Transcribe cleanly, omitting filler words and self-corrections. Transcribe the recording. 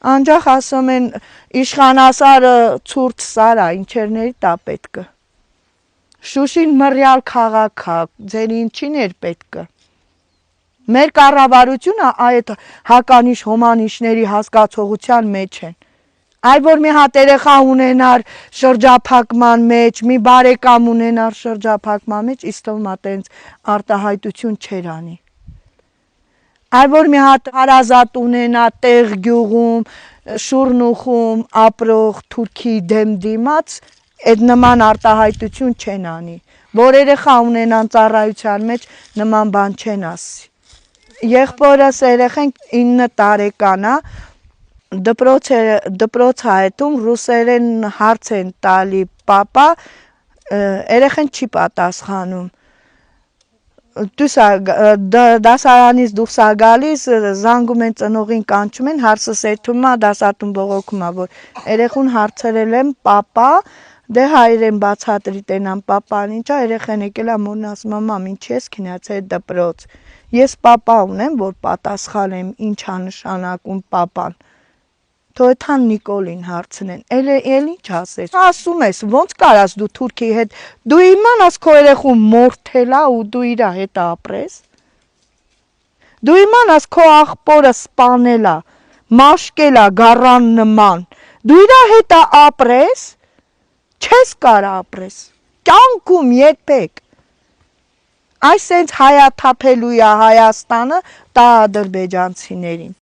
Անջախ ասում են իշխանասարը ցուրտ սարա, ինչերների տա պետքը։ Շուշին մռյալ քաղաք է, ձեր ինչին էր պետքը։ Մեր կառավարությունը այդ հականիշ հոմանիշների հասկացողության մեջ են։ Այ որ մի հատ երեխա ունենար շրջափակման մեջ, մի բարեկամ ունենար շրջափակման մեջ, իսկ թվում է տենց արտահայտություն չեր անի։ Այ որ մի հատ հարազատ ունենա տեղ գյուղում, շուրնուխում ապրող թուրքի դեմ դիմաց, այդ նման արտահայտություն չեն անի։ Որ երեխա ունենան ծառայության մեջ, նման բան չեն ասի։ Եղբորս երեխեն 9 տարեկան է, դպրոց հայտում ռուսերեն հարց են տալի պապա, երեխեն չի պատասխանում։ Դասարանից դուրս է գալիս, զանգում են ծնողին կանչում են, հարցս էթում է, դասատուն բողոքում է, որ երեխուն հարցրել եմ պապա, դե հայերեն բացատրի տենան պապան ինչա, երեխեն եկել է մորն ասում է մամ ինչի ես քնացել դպրոց։ Ես պապա ունեմ, որ պատասխանեմ ինչա նշանակում պապան։ Թոյթան Նիկոլին հարցնեն, էլ ինչ ասես։ Ասում ես, ոնց կարաս դու թուրքի հետ, դու իմանաս քո երեխուն մորթել է ու դու իր հետ ապրես։ Դու իմանաս քո աղբորը սպանել է, մաշկել է գառան նման, դու իր հետ ապրես, չես կարա ապրես, կյանքում երբեք։ Այս սենց հայաթափելու է Հայաստանը տա ադրբեջանցիներին։